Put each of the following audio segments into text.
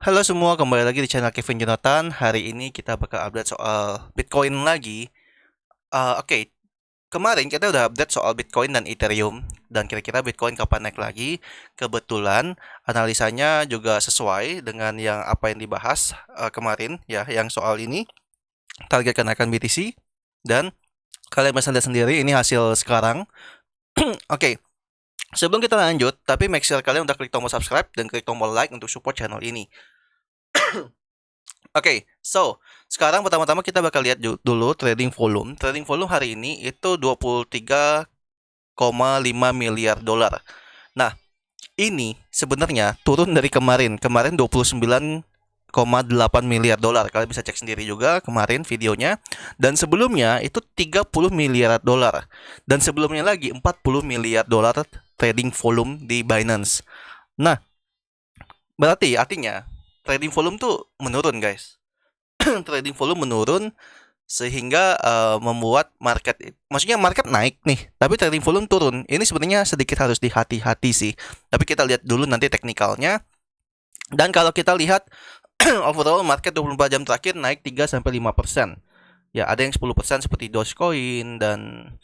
Halo semua, kembali lagi di channel Kevin Jonathan. Hari ini kita bakal update soal Bitcoin lagi. Oke, kemarin kita udah update soal Bitcoin dan Ethereum dan kira-kira Bitcoin kapan naik lagi. Kebetulan analisanya juga sesuai dengan yang apa yang dibahas kemarin ya, yang soal ini target kenaikan BTC dan kalian bisa lihat sendiri ini hasil sekarang. Oke, sebelum kita lanjut, tapi make sure kalian udah klik tombol subscribe dan klik tombol like untuk support channel ini. Oke, so sekarang pertama-tama kita bakal lihat dulu trading volume. Trading volume hari ini itu 23,5 miliar dolar. Nah, ini sebenarnya turun dari kemarin. Kemarin 29,8 miliar dolar. Kalian bisa cek sendiri juga kemarin videonya. Dan sebelumnya itu 30 miliar dolar. Dan sebelumnya lagi 40 miliar dolar trading volume di Binance. Nah, berarti artinya trading volume tuh menurun, guys. Trading volume menurun sehingga membuat maksudnya market naik nih, tapi trading volume turun. Ini sebenarnya sedikit harus dihati-hati sih. Tapi kita lihat dulu nanti teknikalnya. Dan kalau kita lihat overall market 24 jam terakhir naik 3 sampai 5%. Ya, ada yang 10% seperti Dogecoin dan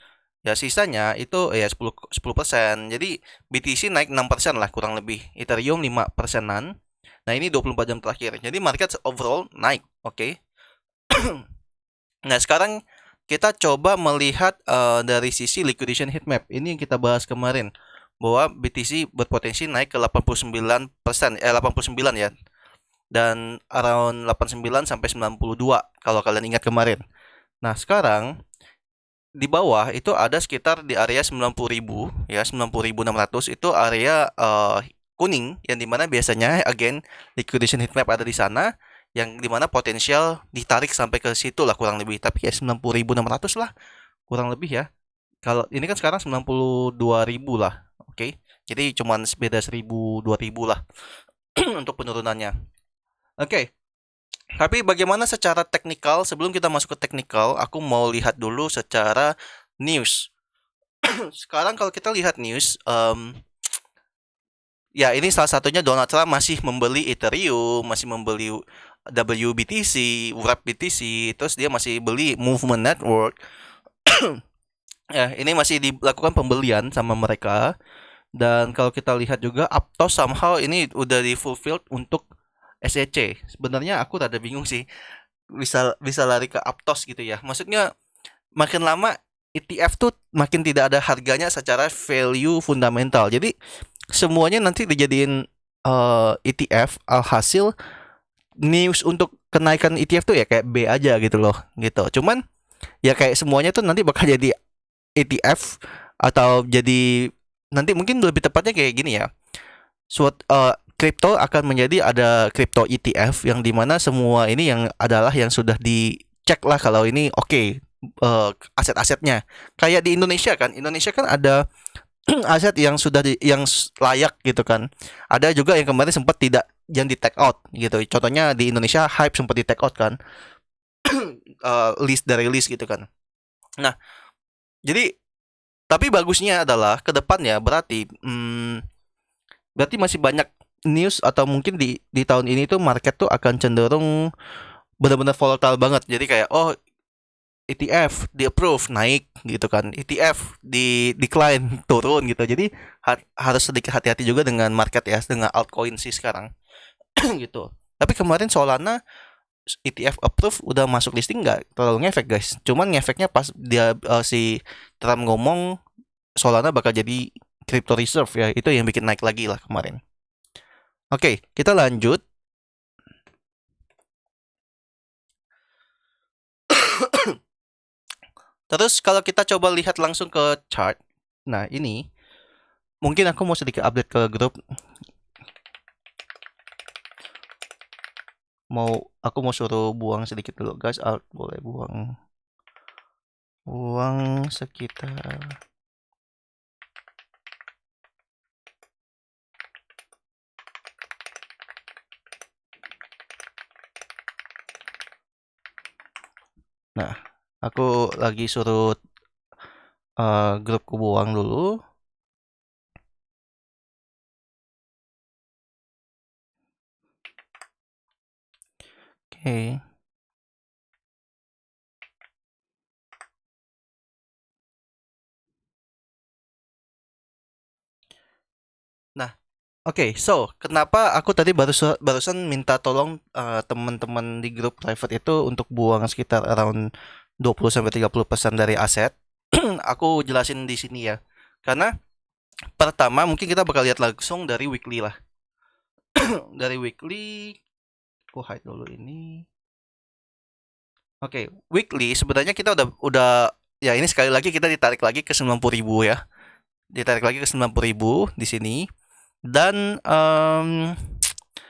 ya sisanya itu ya 10%. Jadi BTC naik 6% lah kurang lebih. Ethereum 5%-an. Nah, ini 24 jam terakhir. Jadi market overall naik, oke. Nah, sekarang kita coba melihat dari sisi liquidation heatmap. Ini yang kita bahas kemarin bahwa BTC berpotensi naik ke 89%, 89 ya. Dan around 89 sampai 92 kalau kalian ingat kemarin. Nah, sekarang di bawah itu ada sekitar di area 90.000 ya, 90.600 itu area kuning yang dimana biasanya again liquidation heatmap ada di sana yang dimana potensial ditarik sampai ke situ lah kurang lebih, tapi ya 90.600 lah kurang lebih ya. Kalau ini kan sekarang 92.000 lah, oke. Jadi cuman beda 1.000 2.000 lah untuk penurunannya. Oke, tapi bagaimana secara teknikal? Sebelum kita masuk ke teknikal, aku mau lihat dulu secara news. Sekarang kalau kita lihat news, ya ini salah satunya Donald Trump masih membeli Ethereum, masih membeli WBTC, Wrap BTC, terus dia masih beli Movement Network. Ya, ini masih dilakukan pembelian sama mereka. Dan kalau kita lihat juga Aptos somehow ini udah di fulfilled untuk SEC. Sebenarnya aku rada bingung sih bisa bisa lari ke Aptos gitu ya. Maksudnya makin lama ETF tuh makin tidak ada harganya secara value fundamental. Jadi semuanya nanti dijadiin ETF, alhasil news untuk kenaikan ETF tuh ya kayak B aja gitu loh, gitu. Cuman ya kayak semuanya tuh nanti bakal jadi ETF atau jadi nanti mungkin lebih tepatnya kayak gini ya. Suatu kripto akan menjadi ada kripto ETF yang dimana semua ini yang adalah yang sudah dicek lah kalau ini oke, aset-asetnya. Kayak di Indonesia kan ada aset yang sudah yang layak gitu kan. Ada juga yang kemarin sempat tidak yang di take out gitu. Contohnya di Indonesia Hype sempat di take out kan. List dari list gitu kan. Nah, jadi tapi bagusnya adalah ke depannya berarti masih banyak news atau mungkin di tahun ini tuh market tuh akan cenderung benar-benar volatile banget. Jadi kayak oh ETF di approve naik gitu kan, ETF di decline turun gitu. Jadi harus sedikit hati-hati juga dengan market ya, dengan altcoin sih sekarang gitu. Tapi kemarin Solana ETF approve udah masuk listing nggak terlalu ngefek guys. Cuman ngefeknya pas dia si Trump ngomong Solana bakal jadi crypto reserve ya, itu yang bikin naik lagi lah kemarin. Oke, kita lanjut. Terus kalau kita coba lihat langsung ke chart. Nah, ini mungkin aku mau sedikit update ke grup. Aku mau suruh buang sedikit dulu, guys. Alt boleh buang. Buang sekitar. Nah, aku lagi suruh grupku buang dulu. Oke. Nah, oke, so kenapa aku tadi barusan minta tolong teman-teman di grup private itu untuk buang sekitar around 20-30% dari aset. Aku jelasin di sini ya. Karena pertama mungkin kita bakal lihat langsung dari weekly lah. Dari weekly, aku hide dulu ini. Oke, weekly sebenarnya kita udah ya ini sekali lagi kita ditarik lagi ke 90.000 ya. Ditarik lagi ke 90.000 di sini. Dan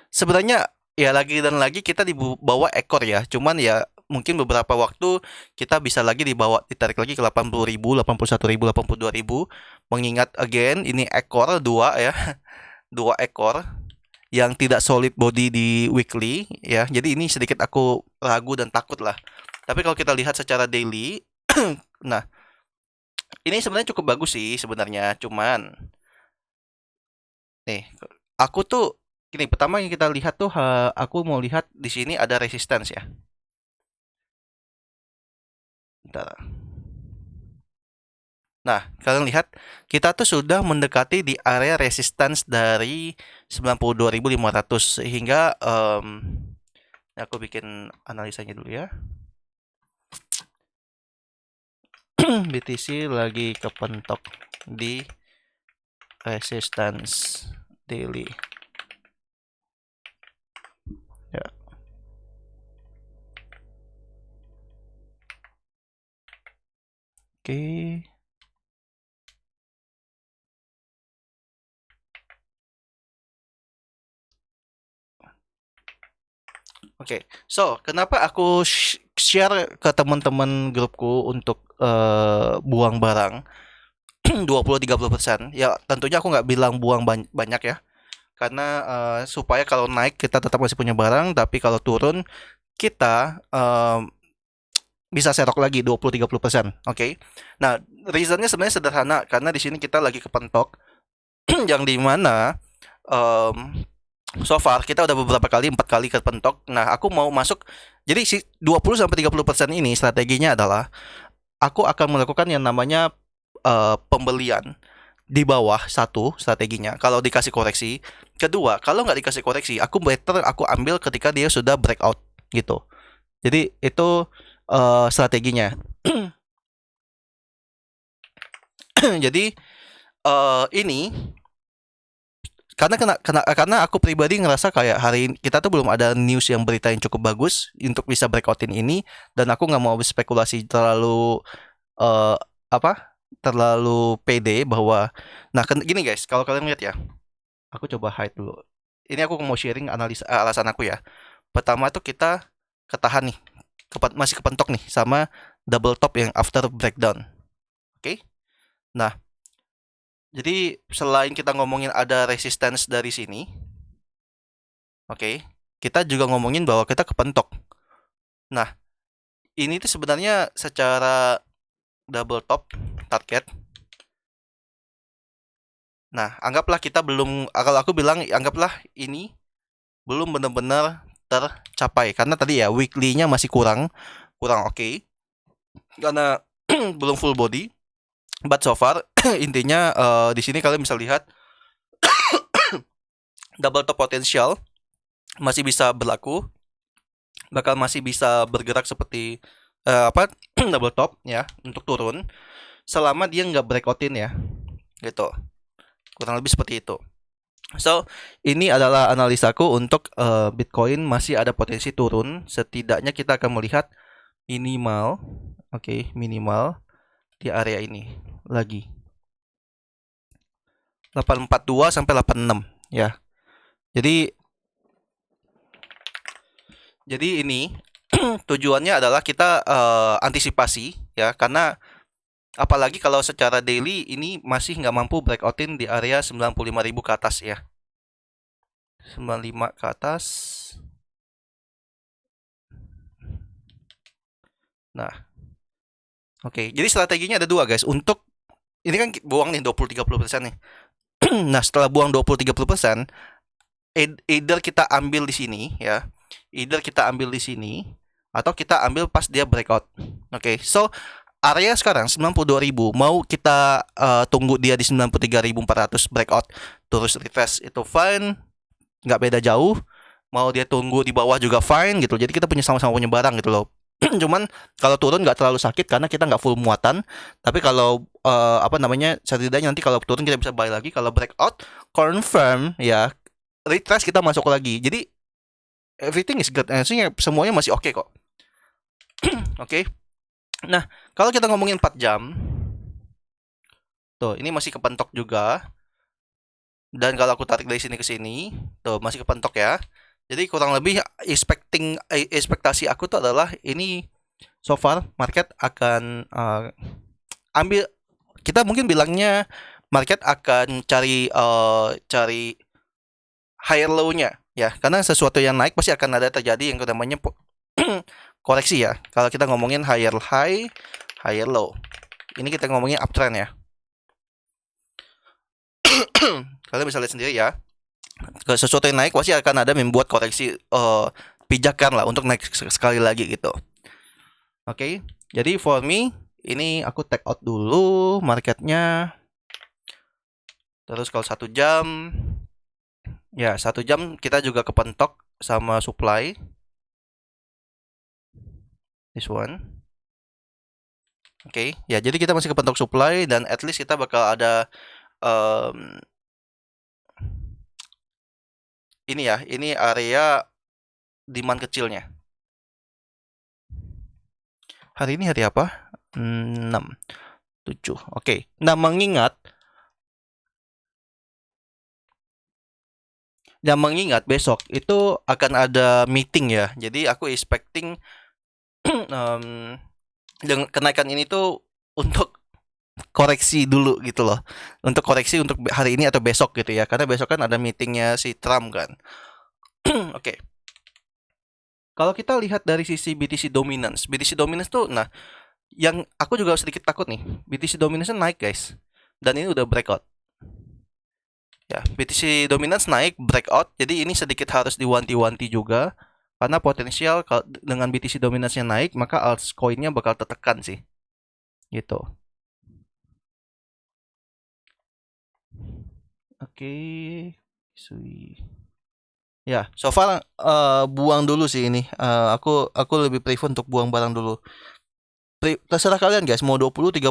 sebenarnya ya lagi dan lagi kita dibawa ekor ya. Cuman ya mungkin beberapa waktu kita bisa lagi ditarik lagi ke 80.000, 81.000, 82.000. Mengingat again ini ekor dua ya. Dua ekor yang tidak solid body di weekly ya. Jadi ini sedikit aku ragu dan takut lah. Tapi kalau kita lihat secara daily, nah ini sebenarnya cukup bagus sih sebenarnya. Cuman nih aku tuh gini, pertama yang kita lihat tuh aku mau lihat di sini ada resistance ya. Bentar. Nah, kalian lihat kita tuh sudah mendekati di area resistance dari 92.500 sehingga aku bikin analisanya dulu ya. BTC lagi kepentok di resistance daily. Ya. Oke. Oke, so kenapa aku share ke teman-teman grupku untuk buang barang 20-30%? Ya tentunya aku nggak bilang buang banyak ya, karena supaya kalau naik kita tetap masih punya barang, tapi kalau turun kita bisa serok lagi 20-30%. Oke. Nah, reasonnya sebenarnya sederhana karena di sini kita lagi kepentok yang dimana so far kita udah beberapa kali 4 kali kepentok. Nah, aku mau masuk. Jadi si 20-30% ini strateginya adalah aku akan melakukan yang namanya pembelian di bawah satu strateginya. Kalau dikasih koreksi, kedua kalau nggak dikasih koreksi, aku ambil ketika dia sudah breakout gitu. Jadi itu strateginya. Jadi ini karena aku pribadi ngerasa kayak hari ini kita tuh belum ada news yang berita yang cukup bagus untuk bisa breakoutin ini, dan aku nggak mau spekulasi terlalu uh, terlalu pede bahwa gini guys, kalau kalian lihat ya, aku coba hide dulu. Ini aku mau sharing analisa alasan aku ya. Pertama tuh kita ketahan nih, masih kepentok nih sama double top yang after breakdown. Oke? Nah, jadi selain kita ngomongin ada resistance dari sini, oke, kita juga ngomongin bahwa kita kepentok. Nah, ini tuh sebenarnya secara double top target. Nah, anggaplah kita belum, kalau aku bilang anggaplah ini belum benar-benar tercapai karena tadi ya weekly-nya masih kurang oke. Karena belum full body. But so far intinya di sini kalian bisa lihat double top potential masih bisa berlaku, bakal masih bisa bergerak seperti double top ya untuk turun selama dia nggak breakoutin ya gitu, kurang lebih seperti itu. So ini adalah analisaku untuk Bitcoin masih ada potensi turun. Setidaknya kita akan melihat minimal minimal di area ini lagi 842 sampai 86 ya. Jadi ini tujuannya adalah kita antisipasi ya, karena apalagi kalau secara daily ini masih nggak mampu breakoutin di area 95.000 ke atas ya. 95 ke atas. Nah, oke. Jadi strateginya ada dua guys. Untuk ini kan buang nih 20-30% nih. Nah, setelah buang 20-30%, either kita ambil di sini ya, either kita ambil di sini atau kita ambil pas dia breakout. Oke, so area sekarang 92.000, mau kita tunggu dia di 93.400 breakout terus retrace itu fine, nggak beda jauh. Mau dia tunggu di bawah juga fine gitu. Jadi kita punya sama-sama punya barang gitu loh. Cuman kalau turun nggak terlalu sakit karena kita nggak full muatan. Tapi kalau setidaknya nanti kalau turun kita bisa buy lagi. Kalau breakout confirm ya, retrace kita masuk lagi. Jadi everything is good. Semuanya masih oke kok. Oke. Nah, kalau kita ngomongin 4 jam, tuh ini masih kepentok juga. Dan kalau aku tarik dari sini ke sini, tuh masih kepentok ya. Jadi kurang lebih ekspektasi aku tuh adalah ini so far market akan ambil, kita mungkin bilangnya market akan cari higher low-nya ya, karena sesuatu yang naik pasti akan ada terjadi yang namanya koreksi ya. Kalau kita ngomongin higher high, higher low, ini kita ngomongin uptrend ya. Kalian bisa lihat sendiri ya, sesuatu yang naik pasti akan ada membuat koreksi pijakan lah untuk naik sekali lagi gitu. Oke, jadi for me ini aku take out dulu marketnya. Terus kalau 1 jam, ya 1 jam kita juga kepentok sama supply. This one. Oke, ya jadi kita masih kepentok supply dan at least kita bakal ada ini ya, ini area demand kecilnya. Hari ini hari apa? 6, 7. Oke. Nah, mengingat besok itu akan ada meeting ya. Jadi aku expecting dengan kenaikan ini tuh untuk koreksi dulu gitu loh. Untuk koreksi untuk hari ini atau besok gitu ya. Karena besok kan ada meetingnya si Trump kan. Oke. Kalau kita lihat dari sisi BTC dominance tuh, nah, yang aku juga sedikit takut nih. BTC dominance naik guys. Dan ini udah breakout. Ya, BTC dominance naik, breakout. Jadi ini sedikit harus diwanti-wanti juga. Karena potensial dengan BTC dominance-nya naik, maka altcoin-nya bakal tertekan sih. Gitu. Oke. Ya, so far buang dulu sih ini. Aku lebih prefer untuk buang barang dulu. Terserah kalian guys, mau 20, 30.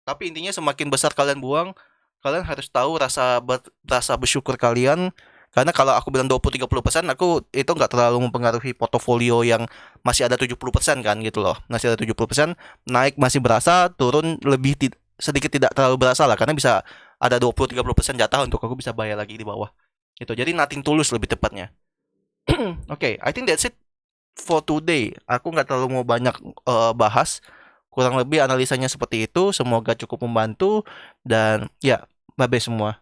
Tapi intinya semakin besar kalian buang, kalian harus tahu rasa bersyukur kalian. Karena kalau aku bilang 20-30%, aku itu nggak terlalu mempengaruhi portofolio yang masih ada 70% kan gitu loh. Masih ada 70%, naik masih berasa, turun lebih sedikit tidak terlalu berasa lah. Karena bisa ada 20-30% jatah untuk aku bisa bayar lagi di bawah. Gitu. Jadi nothing tulus lebih tepatnya. Oke, I think that's it for today. Aku nggak terlalu mau banyak bahas. Kurang lebih analisanya seperti itu. Semoga cukup membantu. Dan ya, bye-bye semua.